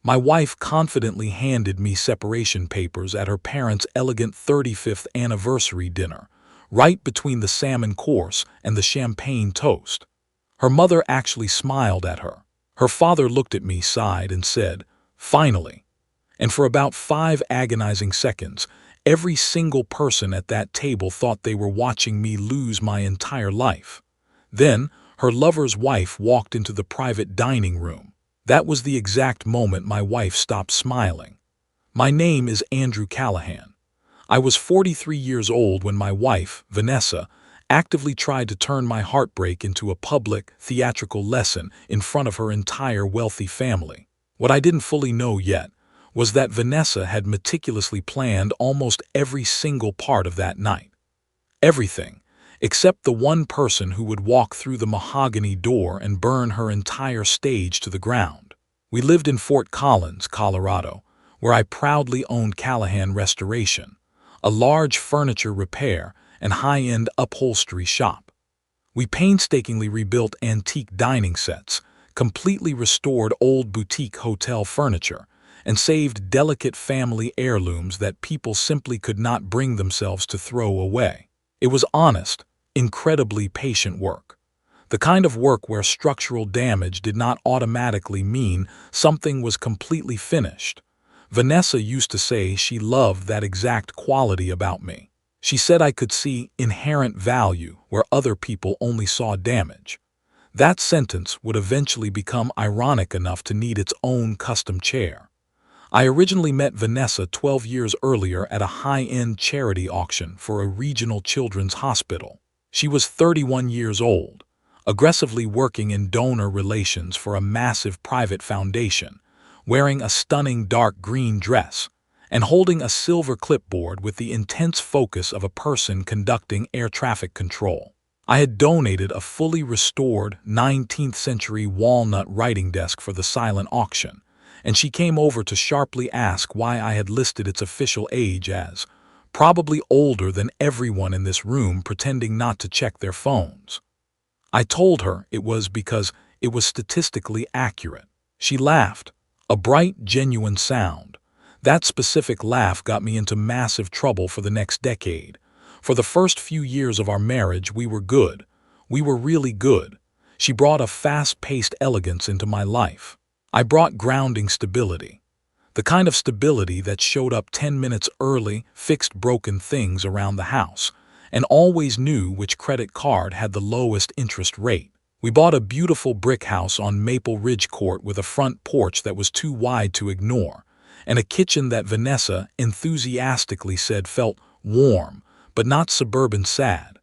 My wife confidently handed me separation papers at her parents' elegant 35th anniversary dinner, right between the salmon course and the champagne toast. Her mother actually smiled at her. Her father looked at me, sighed, and said, "Finally." And for about 5 agonizing seconds, every single person at that table thought they were watching me lose my entire life. Then, her lover's wife walked into the private dining room. That was the exact moment my wife stopped smiling. My name is Andrew Callahan. I was 43 years old when my wife, Vanessa, actively tried to turn my heartbreak into a public, theatrical lesson in front of her entire wealthy family. What I didn't fully know yet was that Vanessa had meticulously planned almost every single part of that night. Everything, except the one person who would walk through the mahogany door and burn her entire stage to the ground. We lived in Fort Collins, Colorado, where I proudly owned Callahan Restoration, a large furniture repair and high-end upholstery shop. We painstakingly rebuilt antique dining sets, completely restored old boutique hotel furniture, and saved delicate family heirlooms that people simply could not bring themselves to throw away. It was honest, incredibly patient work. The kind of work where structural damage did not automatically mean something was completely finished. Vanessa used to say she loved that exact quality about me. She said I could see inherent value where other people only saw damage. That sentence would eventually become ironic enough to need its own custom chair. I originally met Vanessa 12 years earlier at a high-end charity auction for a regional children's hospital. She was 31 years old, aggressively working in donor relations for a massive private foundation, wearing a stunning dark green dress, and holding a silver clipboard with the intense focus of a person conducting air traffic control. I had donated a fully restored 19th-century walnut writing desk for the silent auction, and she came over to sharply ask why I had listed its official age as probably older than everyone in this room, pretending not to check their phones. I told her it was because it was statistically accurate. She laughed, a bright, genuine sound. That specific laugh got me into massive trouble for the next decade. For the first few years of our marriage, we were good. We were really good. She brought a fast-paced elegance into my life. I brought grounding stability. The kind of stability that showed up 10 minutes early, fixed broken things around the house, and always knew which credit card had the lowest interest rate. We bought a beautiful brick house on Maple Ridge Court with a front porch that was too wide to ignore, and a kitchen that Vanessa enthusiastically said felt warm, but not suburban sad.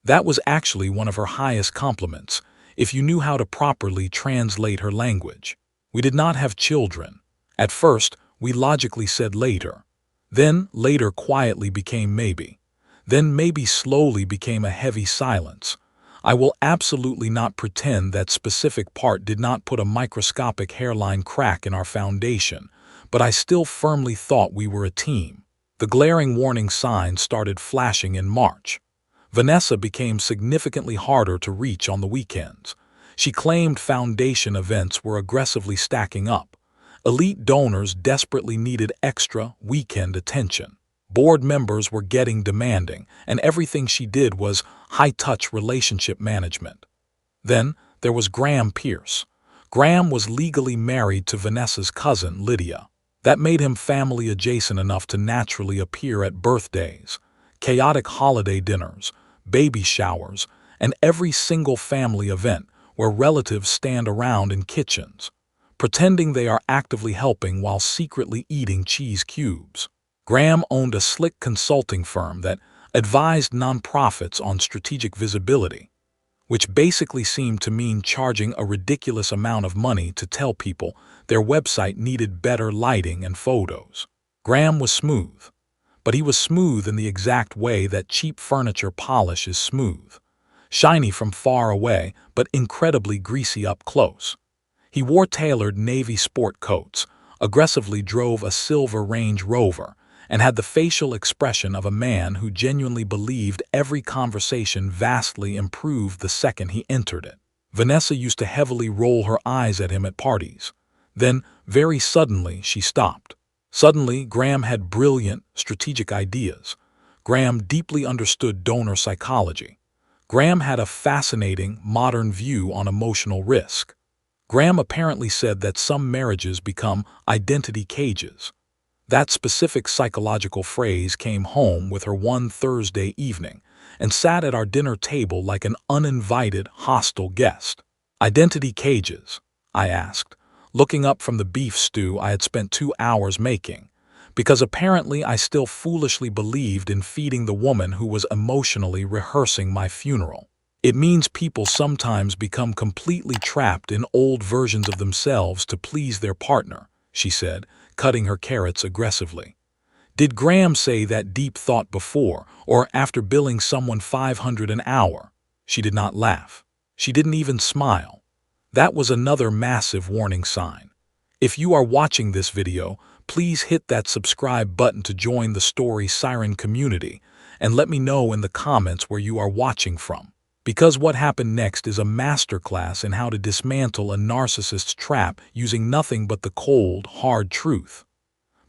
That was actually one of her highest compliments, if you knew how to properly translate her language. We did not have children. At first, we logically said later. Then later quietly became maybe. Then maybe slowly became a heavy silence. I will absolutely not pretend that specific part did not put a microscopic hairline crack in our foundation, but I still firmly thought we were a team. The glaring warning signs started flashing in March. Vanessa became significantly harder to reach on the weekends. She claimed foundation events were aggressively stacking up. Elite donors desperately needed extra weekend attention. Board members were getting demanding, and everything she did was high-touch relationship management. Then there was Graham Pierce. Graham was legally married to Vanessa's cousin, Lydia. That made him family adjacent enough to naturally appear at birthdays, chaotic holiday dinners, baby showers, and every single family event where relatives stand around in kitchens, pretending they are actively helping while secretly eating cheese cubes. Graham owned a slick consulting firm that advised nonprofits on strategic visibility, which basically seemed to mean charging a ridiculous amount of money to tell people their website needed better lighting and photos. Graham was smooth, but he was smooth in the exact way that cheap furniture polish is smooth. Shiny from far away, but incredibly greasy up close. He wore tailored navy sport coats, aggressively drove a silver Range Rover, and had the facial expression of a man who genuinely believed every conversation vastly improved the second he entered it. Vanessa used to heavily roll her eyes at him at parties. Then, very suddenly, she stopped. Suddenly, Graham had brilliant, strategic ideas. Graham deeply understood donor psychology. Graham had a fascinating, modern view on emotional risk. Graham apparently said that some marriages become identity cages. That specific psychological phrase came home with her one Thursday evening and sat at our dinner table like an uninvited, hostile guest. Identity cages, I asked, looking up from the beef stew I had spent 2 hours making, because apparently I still foolishly believed in feeding the woman who was emotionally rehearsing my funeral. It means people sometimes become completely trapped in old versions of themselves to please their partner, she said, cutting her carrots aggressively. Did Graham say that deep thought before or after billing someone $500 an hour? She did not laugh. She didn't even smile. That was another massive warning sign. If you are watching this video, please hit that subscribe button to join the Story Siren community and let me know in the comments where you are watching from. Because what happened next is a masterclass in how to dismantle a narcissist's trap using nothing but the cold, hard truth.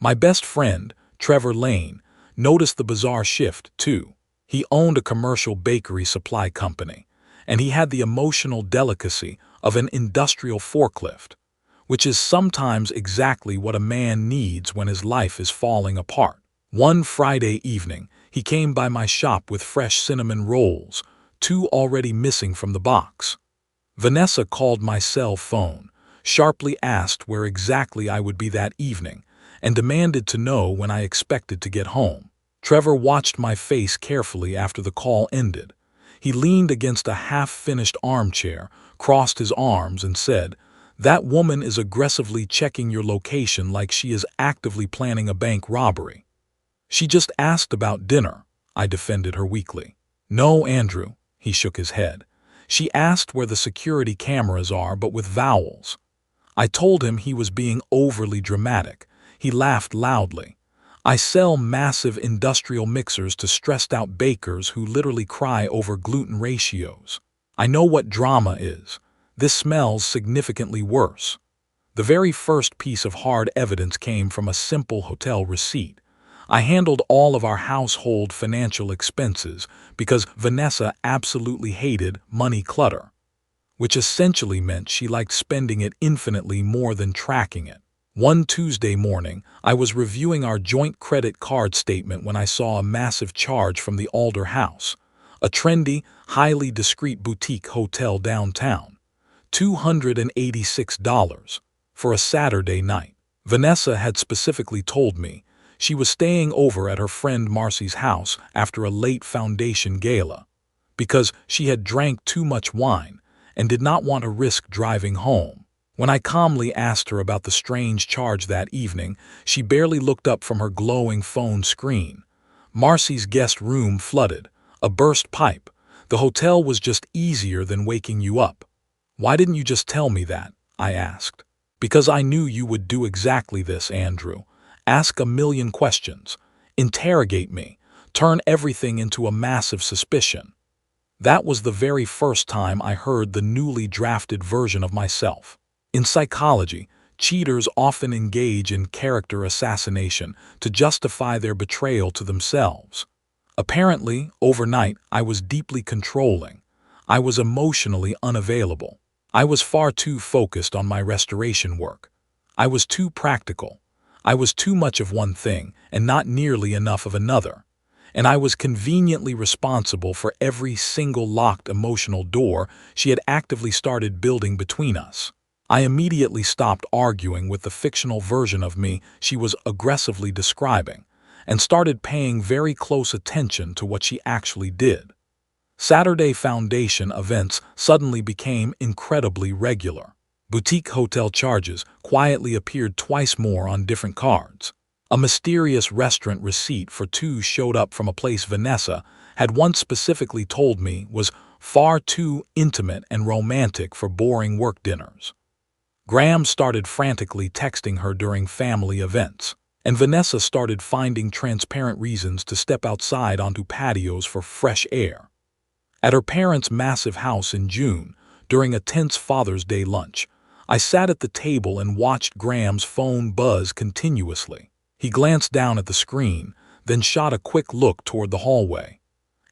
My best friend, Trevor Lane, noticed the bizarre shift, too. He owned a commercial bakery supply company, and he had the emotional delicacy of an industrial forklift, which is sometimes exactly what a man needs when his life is falling apart. One Friday evening, he came by my shop with fresh cinnamon rolls, 2 already missing from the box. Vanessa called my cell phone, sharply asked where exactly I would be that evening, and demanded to know when I expected to get home. Trevor watched my face carefully after the call ended. He leaned against a half-finished armchair, crossed his arms, and said, "That woman is aggressively checking your location like she is actively planning a bank robbery." "She just asked about dinner," I defended her weakly. "No, Andrew," he shook his head. "She asked where the security cameras are, but with vowels." I told him he was being overly dramatic. He laughed loudly. "I sell massive industrial mixers to stressed-out bakers who literally cry over gluten ratios. I know what drama is. This smells significantly worse." The very first piece of hard evidence came from a simple hotel receipt. I handled all of our household financial expenses because Vanessa absolutely hated money clutter, which essentially meant she liked spending it infinitely more than tracking it. One Tuesday morning, I was reviewing our joint credit card statement when I saw a massive charge from the Alder House, a trendy, highly discreet boutique hotel downtown. $286 for a Saturday night. Vanessa had specifically told me she was staying over at her friend Marcy's house after a late foundation gala because she had drank too much wine and did not want to risk driving home. When I calmly asked her about the strange charge that evening, she barely looked up from her glowing phone screen. "Marcy's guest room flooded. A burst pipe. The hotel was just easier than waking you up." "Why didn't you just tell me that?" I asked. "Because I knew you would do exactly this, Andrew. Ask a million questions. Interrogate me. Turn everything into a massive suspicion." That was the very first time I heard the newly drafted version of myself. In psychology, cheaters often engage in character assassination to justify their betrayal to themselves. Apparently, overnight, I was deeply controlling. I was emotionally unavailable. I was far too focused on my restoration work. I was too practical. I was too much of one thing and not nearly enough of another. And I was conveniently responsible for every single locked emotional door she had actively started building between us. I immediately stopped arguing with the fictional version of me she was aggressively describing and started paying very close attention to what she actually did. Saturday foundation events suddenly became incredibly regular. Boutique hotel charges quietly appeared twice more on different cards. A mysterious restaurant receipt for 2 showed up from a place Vanessa had once specifically told me was far too intimate and romantic for boring work dinners. Graham started frantically texting her during family events, and Vanessa started finding transparent reasons to step outside onto patios for fresh air. At her parents' massive house in June, during a tense Father's Day lunch, I sat at the table and watched Graham's phone buzz continuously. He glanced down at the screen, then shot a quick look toward the hallway.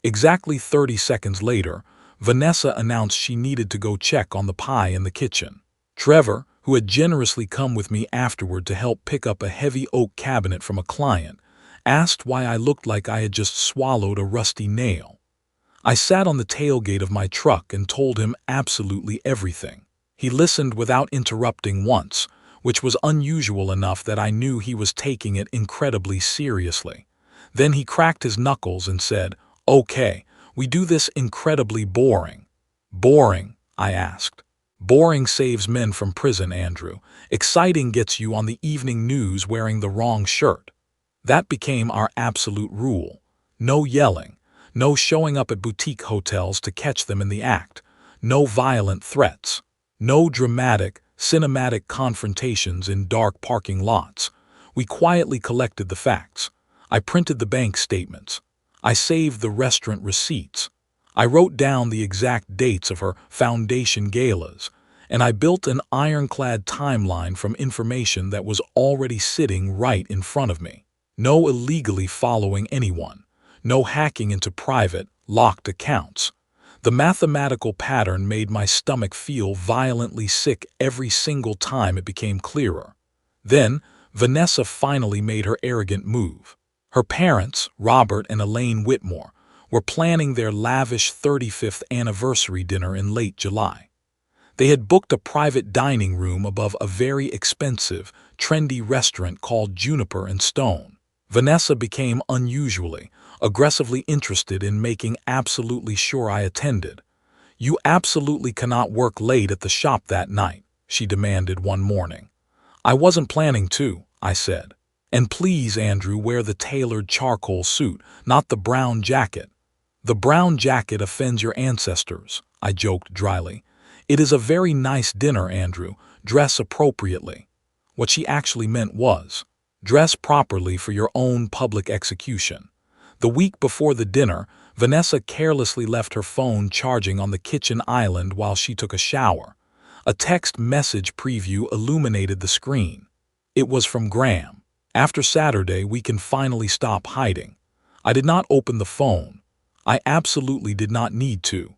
Exactly 30 seconds later, Vanessa announced she needed to go check on the pie in the kitchen. Trevor, who had generously come with me afterward to help pick up a heavy oak cabinet from a client, asked why I looked like I had just swallowed a rusty nail. I sat on the tailgate of my truck and told him absolutely everything. He listened without interrupting once, which was unusual enough that I knew he was taking it incredibly seriously. Then he cracked his knuckles and said, "Okay, we do this incredibly boring." "Boring?" I asked. "Boring saves men from prison, Andrew. Exciting gets you on the evening news wearing the wrong shirt." That became our absolute rule. No yelling. No showing up at boutique hotels to catch them in the act. No violent threats. No dramatic, cinematic confrontations in dark parking lots. We quietly collected the facts. I printed the bank statements. I saved the restaurant receipts. I wrote down the exact dates of her foundation galas, and I built an ironclad timeline from information that was already sitting right in front of me. No illegally following anyone. No hacking into private, locked accounts. The mathematical pattern made my stomach feel violently sick every single time it became clearer. Then, Vanessa finally made her arrogant move. Her parents, Robert and Elaine Whitmore, were planning their lavish 35th anniversary dinner in late July. They had booked a private dining room above a very expensive, trendy restaurant called Juniper and Stone. Vanessa became unusually, aggressively interested in making absolutely sure I attended. "You absolutely cannot work late at the shop that night," she demanded one morning. "I wasn't planning to," I said. "And please, Andrew, wear the tailored charcoal suit, not the brown jacket." "The brown jacket offends your ancestors," I joked dryly. "It is a very nice dinner, Andrew. Dress appropriately." What she actually meant was, dress properly for your own public execution. The week before the dinner, Vanessa carelessly left her phone charging on the kitchen island while she took a shower. A text message preview illuminated the screen. It was from Graham. "After Saturday, we can finally stop hiding." I did not open the phone. I absolutely did not need to.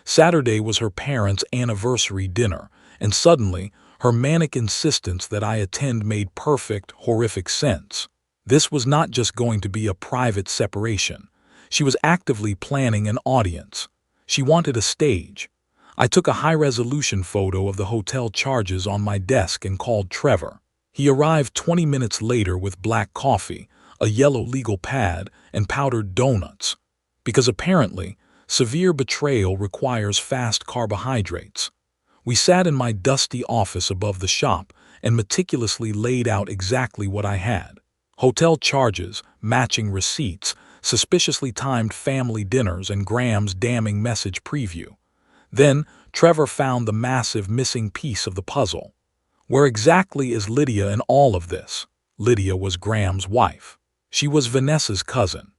Saturday was her parents' anniversary dinner, and suddenly, her manic insistence that I attend made perfect, horrific sense. This was not just going to be a private separation. She was actively planning an audience. She wanted a stage. I took a high-resolution photo of the hotel charges on my desk and called Trevor. He arrived 20 minutes later with black coffee, a yellow legal pad, and powdered donuts. Because apparently, severe betrayal requires fast carbohydrates. We sat in my dusty office above the shop and meticulously laid out exactly what I had. Hotel charges, matching receipts, suspiciously timed family dinners, and Graham's damning message preview. Then, Trevor found the massive missing piece of the puzzle. Where exactly is Lydia in all of this? Lydia was Graham's wife. She was Vanessa's cousin.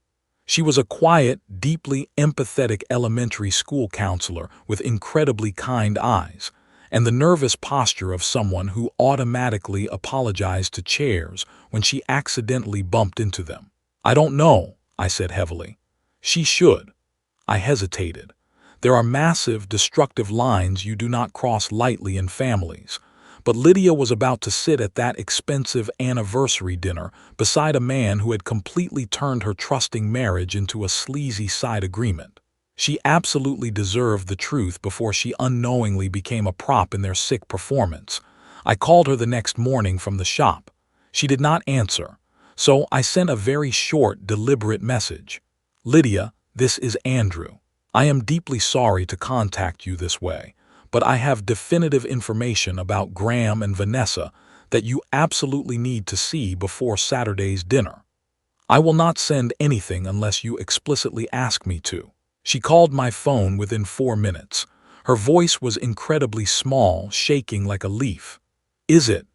She was a quiet, deeply empathetic elementary school counselor with incredibly kind eyes, and the nervous posture of someone who automatically apologized to chairs when she accidentally bumped into them. "I don't know," I said heavily. "She should." I hesitated. There are massive, destructive lines you do not cross lightly in families. But Lydia was about to sit at that expensive anniversary dinner beside a man who had completely turned her trusting marriage into a sleazy side agreement. She absolutely deserved the truth before she unknowingly became a prop in their sick performance. I called her the next morning from the shop. She did not answer, so I sent a very short, deliberate message. "Lydia, this is Andrew. I am deeply sorry to contact you this way, but I have definitive information about Graham and Vanessa that you absolutely need to see before Saturday's dinner. I will not send anything unless you explicitly ask me to." She called my phone within 4 minutes. Her voice was incredibly small, shaking like a leaf. Is it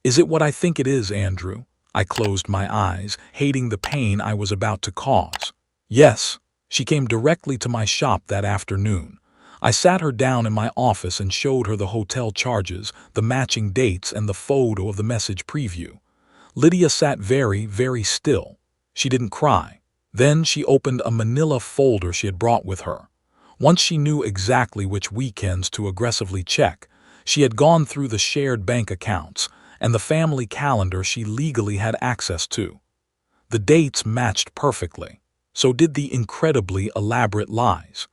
what I think it is, Andrew?" I closed my eyes, hating the pain I was about to cause. "Yes." She came directly to my shop that afternoon. I sat her down in my office and showed her the hotel charges, the matching dates, and the photo of the message preview. Lydia sat very, very still. She didn't cry. Then she opened a manila folder she had brought with her. Once she knew exactly which weekends to aggressively check, she had gone through the shared bank accounts and the family calendar she legally had access to. The dates matched perfectly. So did the incredibly elaborate lies.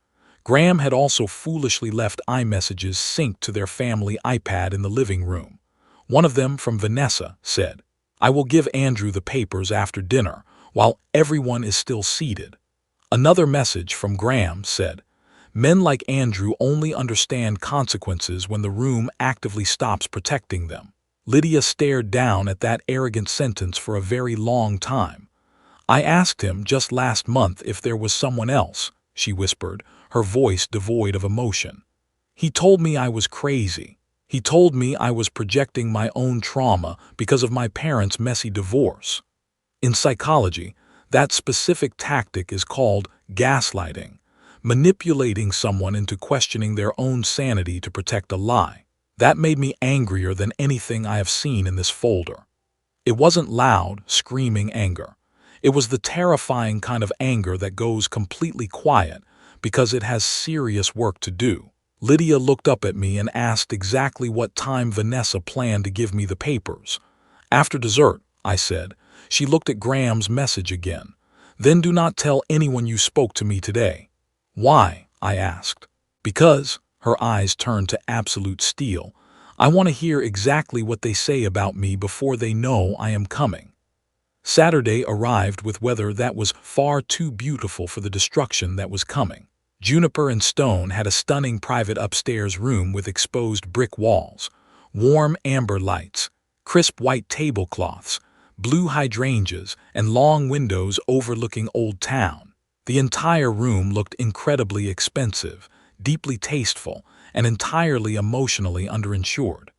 Graham had also foolishly left iMessages synced to their family iPad in the living room. One of them, from Vanessa, said, "I will give Andrew the papers after dinner, while everyone is still seated." Another message from Graham said, "Men like Andrew only understand consequences when the room actively stops protecting them." Lydia stared down at that arrogant sentence for a very long time. "I asked him just last month if there was someone else," she whispered, her voice devoid of emotion. "He told me I was crazy. He told me I was projecting my own trauma because of my parents' messy divorce." In psychology, that specific tactic is called gaslighting, manipulating someone into questioning their own sanity to protect a lie. That made me angrier than anything I have seen in this folder. It wasn't loud, screaming anger. It was the terrifying kind of anger that goes completely quiet because it has serious work to do. Lydia looked up at me and asked exactly what time Vanessa planned to give me the papers. "After dessert," I said. She looked at Graham's message again. "Then do not tell anyone you spoke to me today." "Why?" I asked. "Because," her eyes turned to absolute steel, "I want to hear exactly what they say about me before they know I am coming." Saturday arrived with weather that was far too beautiful for the destruction that was coming. Juniper and Stone had a stunning private upstairs room with exposed brick walls, warm amber lights, crisp white tablecloths, blue hydrangeas, and long windows overlooking Old Town. The entire room looked incredibly expensive, deeply tasteful, and entirely emotionally underinsured.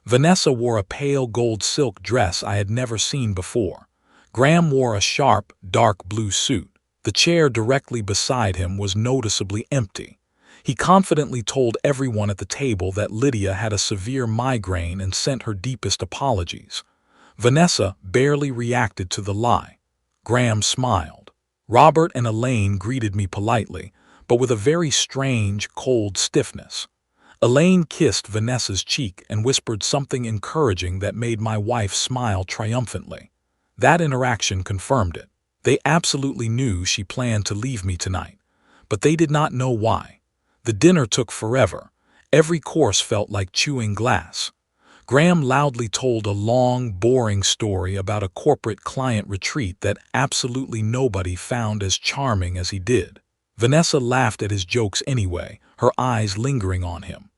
Vanessa wore a pale gold silk dress I had never seen before. Graham wore a sharp, dark blue suit. The chair directly beside him was noticeably empty. He confidently told everyone at the table that Lydia had a severe migraine and sent her deepest apologies. Vanessa barely reacted to the lie. Graham smiled. Robert and Elaine greeted me politely, but with a very strange, cold stiffness. Elaine kissed Vanessa's cheek and whispered something encouraging that made my wife smile triumphantly. That interaction confirmed it. They absolutely knew she planned to leave me tonight, but they did not know why. The dinner took forever. Every course felt like chewing glass. Graham loudly told a long, boring story about a corporate client retreat that absolutely nobody found as charming as he did. Vanessa laughed at his jokes anyway, her eyes lingering on him.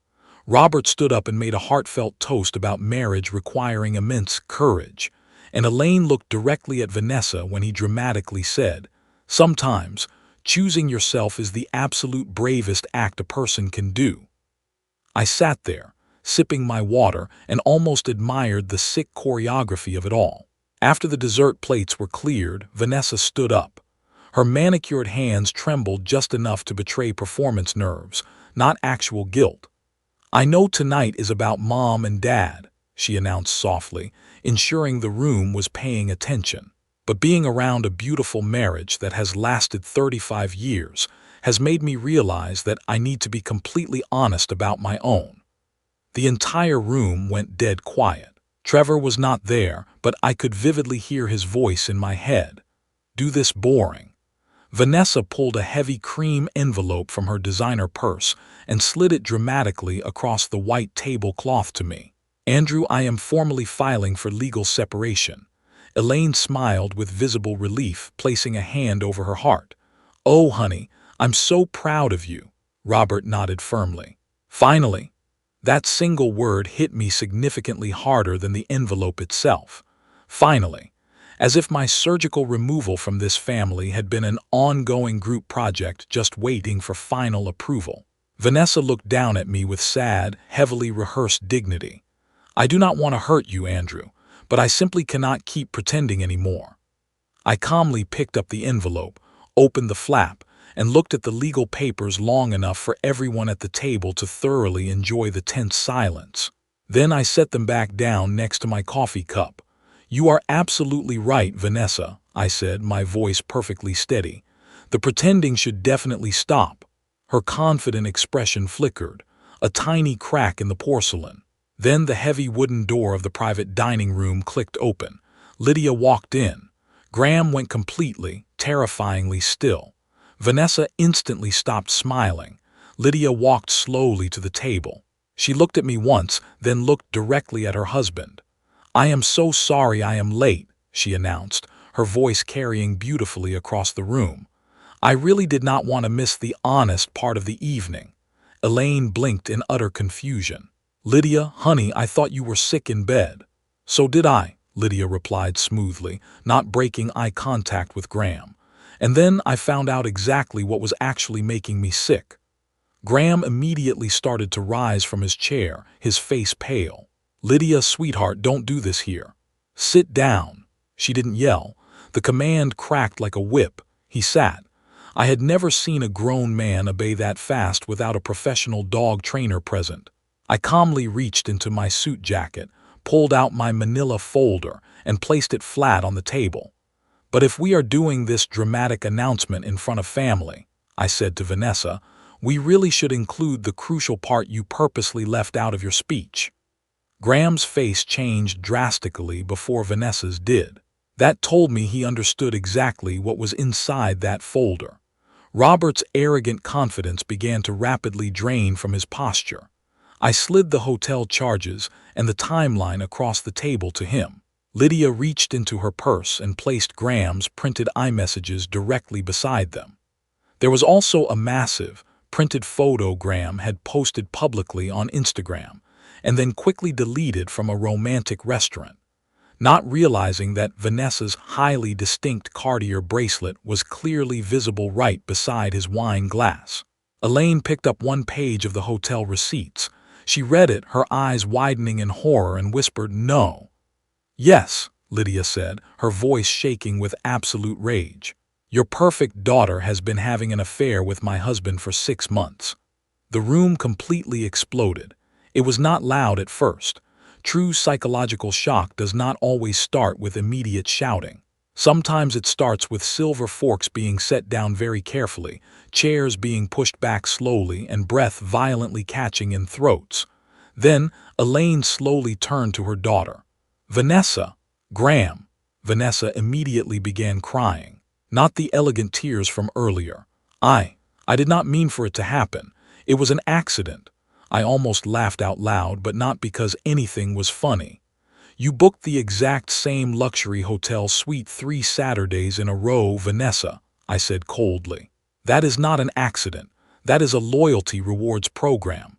Robert stood up and made a heartfelt toast about marriage requiring immense courage, and Elaine looked directly at Vanessa when he dramatically said, "Sometimes, choosing yourself is the absolute bravest act a person can do." I sat there, sipping my water, and almost admired the sick choreography of it all. After the dessert plates were cleared, Vanessa stood up. Her manicured hands trembled just enough to betray performance nerves, not actual guilt. "I know tonight is about Mom and Dad," she announced softly, ensuring the room was paying attention. "But being around a beautiful marriage that has lasted 35 years has made me realize that I need to be completely honest about my own." The entire room went dead quiet. Trevor was not there, but I could vividly hear his voice in my head. "Do this boring." Vanessa pulled a heavy cream envelope from her designer purse and slid it dramatically across the white tablecloth to me. "Andrew, I am formally filing for legal separation." Elaine smiled with visible relief, placing a hand over her heart. "Oh, honey, I'm so proud of you." Robert nodded firmly. "Finally." That single word hit me significantly harder than the envelope itself. Finally. As if my surgical removal from this family had been an ongoing group project just waiting for final approval. Vanessa looked down at me with sad, heavily rehearsed dignity. "I do not want to hurt you, Andrew, but I simply cannot keep pretending anymore." I calmly picked up the envelope, opened the flap, and looked at the legal papers long enough for everyone at the table to thoroughly enjoy the tense silence. Then I set them back down next to my coffee cup. "You are absolutely right, Vanessa," I said, my voice perfectly steady. "The pretending should definitely stop." Her confident expression flickered, a tiny crack in the porcelain. Then the heavy wooden door of the private dining room clicked open. Lydia walked in. Graham went completely, terrifyingly still. Vanessa instantly stopped smiling. Lydia walked slowly to the table. She looked at me once, then looked directly at her husband. "I am so sorry I am late," she announced, her voice carrying beautifully across the room. "I really did not want to miss the honest part of the evening." Elaine blinked in utter confusion. "Lydia, honey, I thought you were sick in bed." "So did I," Lydia replied smoothly, not breaking eye contact with Graham. "And then I found out exactly what was actually making me sick." Graham immediately started to rise from his chair, his face pale. "Lydia, sweetheart, don't do this here. Sit down." She didn't yell. The command cracked like a whip. He sat. I had never seen a grown man obey that fast without a professional dog trainer present. I calmly reached into my suit jacket, pulled out my manila folder, and placed it flat on the table. "But if we are doing this dramatic announcement in front of family," I said to Vanessa, "we really should include the crucial part you purposely left out of your speech." Graham's face changed drastically before Vanessa's did. That told me he understood exactly what was inside that folder. Robert's arrogant confidence began to rapidly drain from his posture. I slid the hotel charges and the timeline across the table to him. Lydia reached into her purse and placed Graham's printed iMessages directly beside them. There was also a massive, printed photo Graham had posted publicly on Instagram, and then quickly deleted from a romantic restaurant. Not realizing that Vanessa's highly distinct Cartier bracelet was clearly visible right beside his wine glass. Elaine picked up one page of the hotel receipts. She read it, her eyes widening in horror, and whispered, "No." "Yes," Lydia said, her voice shaking with absolute rage. "Your perfect daughter has been having an affair with my husband for 6 months." The room completely exploded. It was not loud at first. True psychological shock does not always start with immediate shouting. Sometimes it starts with silver forks being set down very carefully, chairs being pushed back slowly, and breath violently catching in throats. Then Elaine slowly turned to her daughter. "Vanessa!" "Graham!" Vanessa immediately began crying. Not the elegant tears from earlier. I did not mean for it to happen. It was an accident." I almost laughed out loud, but not because anything was funny. "You booked the exact same luxury hotel suite 3 Saturdays in a row, Vanessa," I said coldly. "That is not an accident. That is a loyalty rewards program."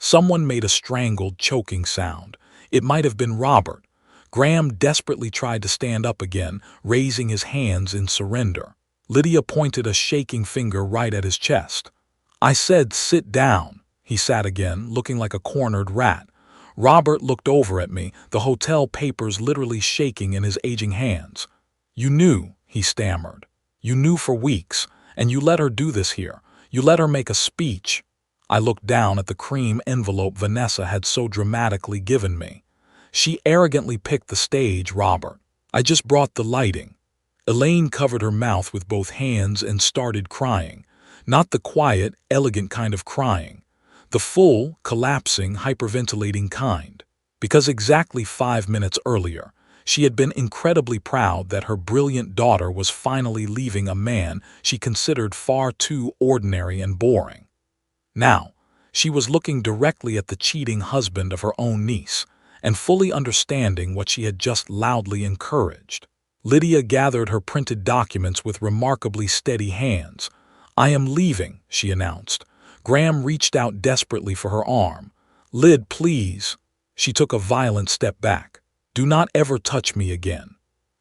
Someone made a strangled, choking sound. It might have been Robert. Graham desperately tried to stand up again, raising his hands in surrender. Lydia pointed a shaking finger right at his chest. "I said sit down." He sat again, looking like a cornered rat. Robert looked over at me, the hotel papers literally shaking in his aging hands. "You knew," he stammered. "You knew for weeks, and you let her do this here. You let her make a speech." I looked down at the cream envelope Vanessa had so dramatically given me. "She arrogantly picked the stage, Robert. I just brought the lighting." Elaine covered her mouth with both hands and started crying. Not the quiet, elegant kind of crying. The full, collapsing, hyperventilating kind. Because exactly 5 minutes earlier, she had been incredibly proud that her brilliant daughter was finally leaving a man she considered far too ordinary and boring. Now, she was looking directly at the cheating husband of her own niece, and fully understanding what she had just loudly encouraged. Lydia gathered her printed documents with remarkably steady hands. "I am leaving," she announced. Graham reached out desperately for her arm. "Lyd, please." She took a violent step back. "Do not ever touch me again."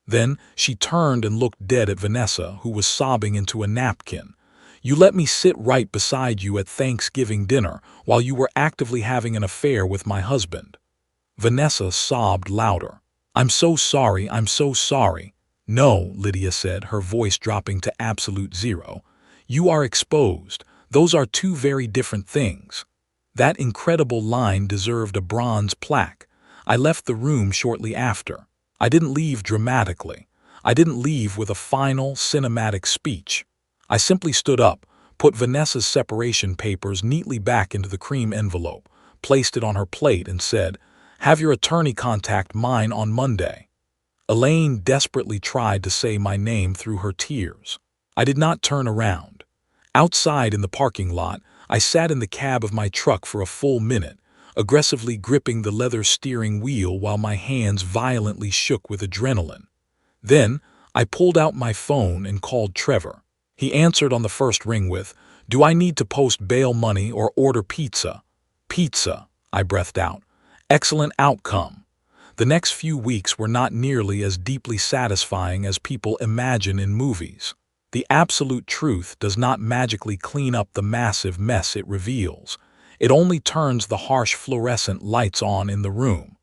Then she turned and looked dead at Vanessa, who was sobbing into a napkin. "You let me sit right beside you at Thanksgiving dinner while you were actively having an affair with my husband." Vanessa sobbed louder. "I'm so sorry, I'm so sorry." "No," Lydia said, her voice dropping to absolute zero. You are exposed. Those are two very different things. That incredible line deserved a bronze plaque. I left the room shortly after. I didn't leave dramatically. I didn't leave with a final, cinematic speech. I simply stood up, put Vanessa's separation papers neatly back into the cream envelope, placed it on her plate, and said, "Have your attorney contact mine on Monday." Elaine desperately tried to say my name through her tears. I did not turn around. Outside in the parking lot, I sat in the cab of my truck for a full minute, aggressively gripping the leather steering wheel while my hands violently shook with adrenaline. Then, I pulled out my phone and called Trevor. He answered on the first ring with, "Do I need to post bail money or order pizza?" "Pizza," I breathed out. Excellent outcome. The next few weeks were not nearly as deeply satisfying as people imagine in movies. The absolute truth does not magically clean up the massive mess it reveals. It only turns the harsh fluorescent lights on in the room.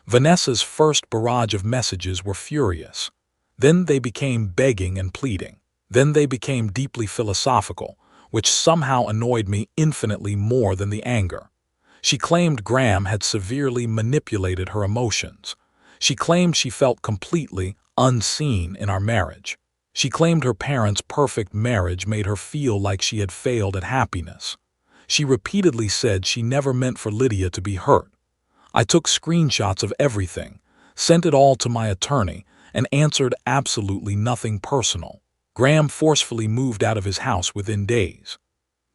Vanessa's first barrage of messages were furious. Then they became begging and pleading. Then they became deeply philosophical, which somehow annoyed me infinitely more than the anger. She claimed Graham had severely manipulated her emotions. She claimed she felt completely unseen in our marriage. She claimed her parents' perfect marriage made her feel like she had failed at happiness. She repeatedly said she never meant for Lydia to be hurt. I took screenshots of everything, sent it all to my attorney, and answered absolutely nothing personal. Graham forcefully moved out of his house within days.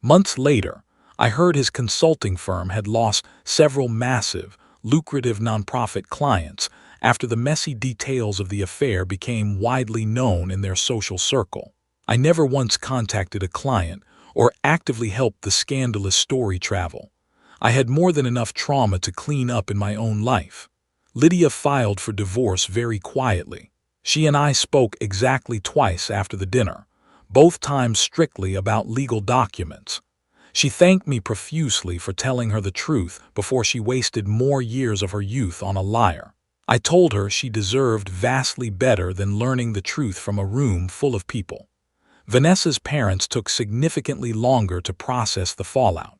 Months later, I heard his consulting firm had lost several massive, lucrative nonprofit clients after the messy details of the affair became widely known in their social circle. I never once contacted a client or actively helped the scandalous story travel. I had more than enough trauma to clean up in my own life. Lydia filed for divorce very quietly. She and I spoke exactly twice after the dinner, both times strictly about legal documents. She thanked me profusely for telling her the truth before she wasted more years of her youth on a liar. I told her she deserved vastly better than learning the truth from a room full of people. Vanessa's parents took significantly longer to process the fallout.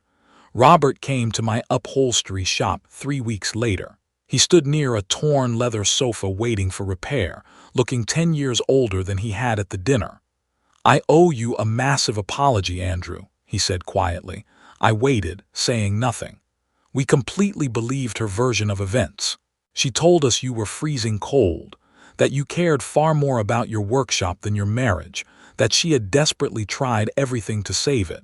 Robert came to my upholstery shop 3 weeks later. He stood near a torn leather sofa waiting for repair, looking 10 years older than he had at the dinner. "I owe you a massive apology, Andrew," he said quietly. I waited, saying nothing. "We completely believed her version of events. She told us you were freezing cold, that you cared far more about your workshop than your marriage, that she had desperately tried everything to save it."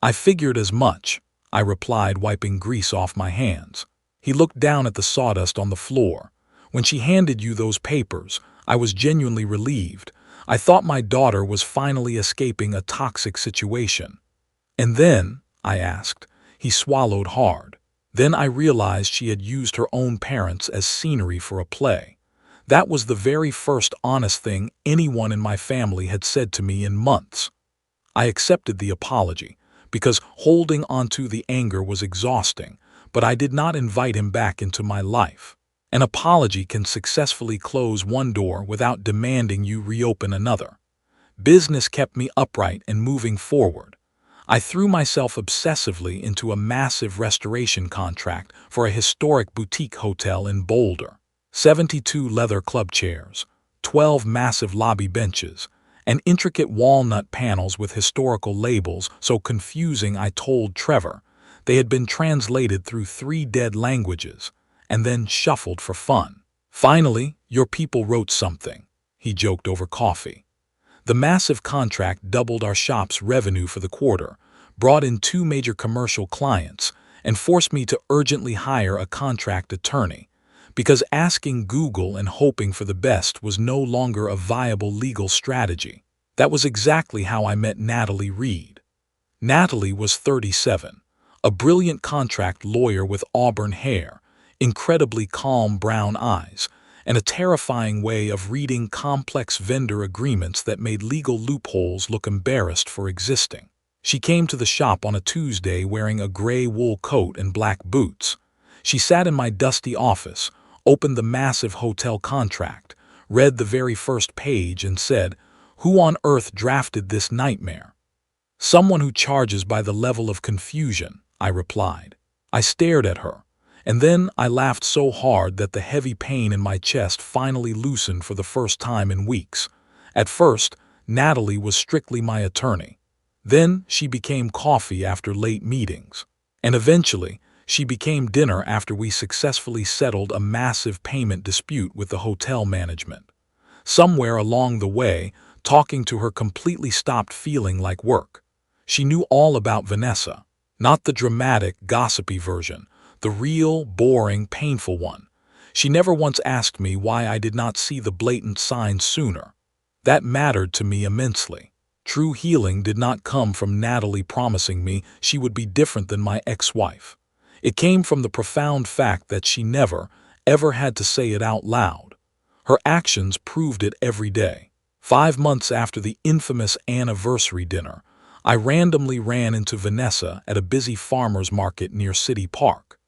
"I figured as much," I replied, wiping grease off my hands. He looked down at the sawdust on the floor. "When she handed you those papers, I was genuinely relieved. I thought my daughter was finally escaping a toxic situation." "And then?" I asked. He swallowed hard. "Then I realized she had used her own parents as scenery for a play. That was the very first honest thing anyone in my family had said to me in months." I accepted the apology, because holding onto the anger was exhausting, but I did not invite him back into my life. An apology can successfully close one door without demanding you reopen another. Business kept me upright and moving forward. I threw myself obsessively into a massive restoration contract for a historic boutique hotel in Boulder. 72 leather club chairs, 12 massive lobby benches, and intricate walnut panels with historical labels so confusing I told Trevor they had been translated through 3 dead languages and then shuffled for fun. "Finally, your people wrote something," he joked over coffee. The massive contract doubled our shop's revenue for the quarter, brought in 2 major commercial clients, and forced me to urgently hire a contract attorney, because asking Google and hoping for the best was no longer a viable legal strategy. That was exactly how I met Natalie Reed. Natalie was 37, a brilliant contract lawyer with auburn hair, incredibly calm brown eyes, and a terrifying way of reading complex vendor agreements that made legal loopholes look embarrassed for existing. She came to the shop on a Tuesday wearing a gray wool coat and black boots. She sat in my dusty office, opened the massive hotel contract, read the very first page, and said, "Who on earth drafted this nightmare?" Someone who charges by the level of confusion, I replied. I stared at her, and then I laughed so hard that the heavy pain in my chest finally loosened for the first time in weeks. At first, Natalie was strictly my attorney. Then she became coffee after late meetings. And eventually, she became dinner after we successfully settled a massive payment dispute with the hotel management. Somewhere along the way, talking to her completely stopped feeling like work. She knew all about Vanessa, not the dramatic, gossipy version, the real, boring, painful one. She never once asked me why I did not see the blatant signs sooner. That mattered to me immensely. True healing did not come from Natalie promising me she would be different than my ex-wife. It came from the profound fact that she never, ever had to say it out loud. Her actions proved it every day. 5 months after the infamous anniversary dinner, I randomly ran into Vanessa at a busy farmer's market near City Park.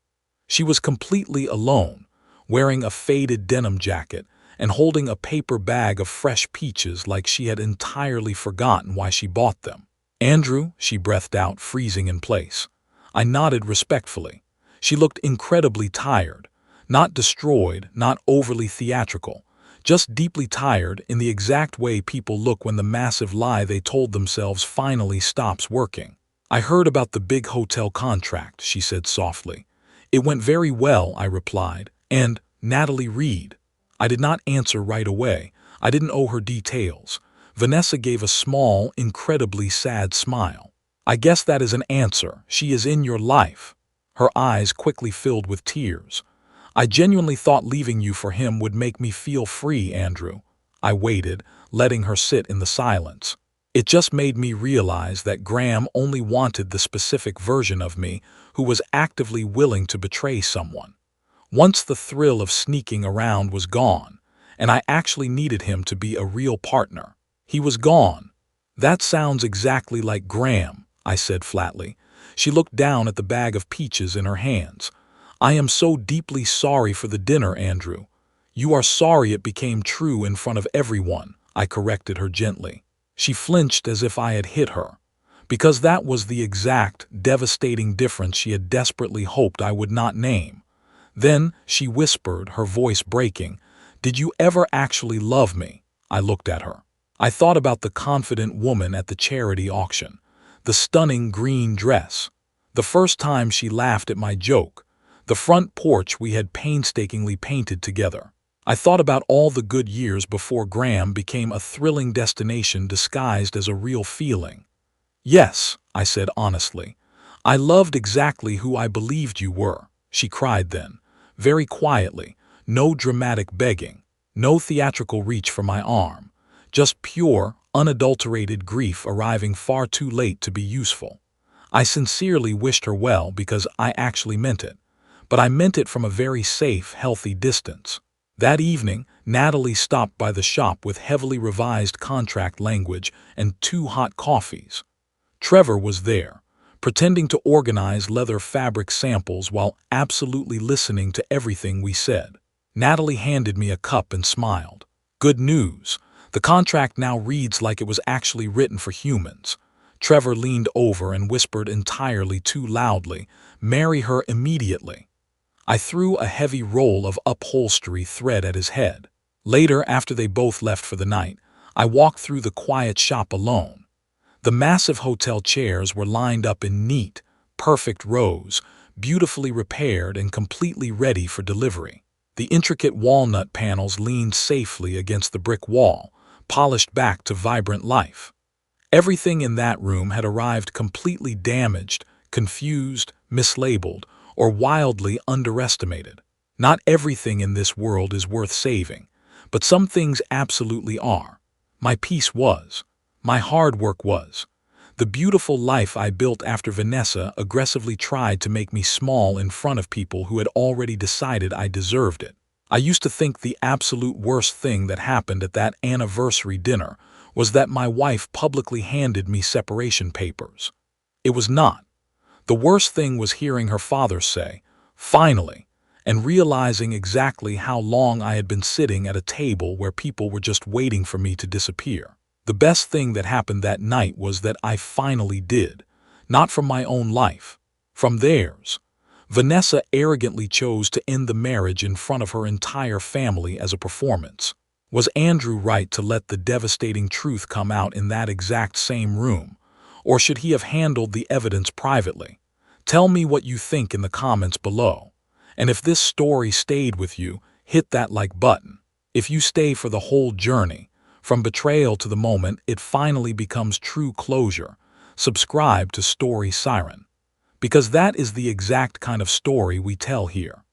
She was completely alone, wearing a faded denim jacket and holding a paper bag of fresh peaches like she had entirely forgotten why she bought them. "Andrew," she breathed out, freezing in place. I nodded respectfully. She looked incredibly tired, not destroyed, not overly theatrical, just deeply tired in the exact way people look when the massive lie they told themselves finally stops working. "I heard about the big hotel contract," she said softly. "It went very well," I replied. "And Natalie Reed." I did not answer right away. I didn't owe her details. Vanessa gave a small, incredibly sad smile. "I guess that is an answer. She is in your life." Her eyes quickly filled with tears. "I genuinely thought leaving you for him would make me feel free, Andrew." I waited, letting her sit in the silence. It just made me realize that Graham only wanted the specific version of me who was actively willing to betray someone. Once the thrill of sneaking around was gone, and I actually needed him to be a real partner, he was gone. "That sounds exactly like Graham," I said flatly. She looked down at the bag of peaches in her hands. "I am so deeply sorry for the dinner, Andrew." "You are sorry it became true in front of everyone," I corrected her gently. She flinched as if I had hit her, because that was the exact, devastating difference she had desperately hoped I would not name. Then she whispered, her voice breaking, "Did you ever actually love me?" I looked at her. I thought about the confident woman at the charity auction, the stunning green dress, the first time she laughed at my joke, the front porch we had painstakingly painted together. I thought about all the good years before Graham became a thrilling destination disguised as a real feeling. "Yes," I said honestly. "I loved exactly who I believed you were." She cried then, very quietly, no dramatic begging, no theatrical reach for my arm, just pure, unadulterated grief arriving far too late to be useful. I sincerely wished her well because I actually meant it, but I meant it from a very safe, healthy distance. That evening, Natalie stopped by the shop with heavily revised contract language and 2 hot coffees. Trevor was there, pretending to organize leather fabric samples while absolutely listening to everything we said. Natalie handed me a cup and smiled. "Good news. The contract now reads like it was actually written for humans." Trevor leaned over and whispered entirely too loudly, "Marry her immediately." I threw a heavy roll of upholstery thread at his head. Later, after they both left for the night, I walked through the quiet shop alone. The massive hotel chairs were lined up in neat, perfect rows, beautifully repaired and completely ready for delivery. The intricate walnut panels leaned safely against the brick wall, polished back to vibrant life. Everything in that room had arrived completely damaged, confused, mislabeled, or wildly underestimated. Not everything in this world is worth saving, but some things absolutely are. My peace was. My hard work was. The beautiful life I built after Vanessa aggressively tried to make me small in front of people who had already decided I deserved it. I used to think the absolute worst thing that happened at that anniversary dinner was that my wife publicly handed me separation papers. It was not. The worst thing was hearing her father say, "Finally," and realizing exactly how long I had been sitting at a table where people were just waiting for me to disappear. The best thing that happened that night was that I finally did. Not from my own life, from theirs. Vanessa arrogantly chose to end the marriage in front of her entire family as a performance. Was Andrew right to let the devastating truth come out in that exact same room? Or should he have handled the evidence privately? Tell me what you think in the comments below. And if this story stayed with you, hit that like button. If you stay for the whole journey, from betrayal to the moment it finally becomes true closure, subscribe to Story Siren. Because that is the exact kind of story we tell here.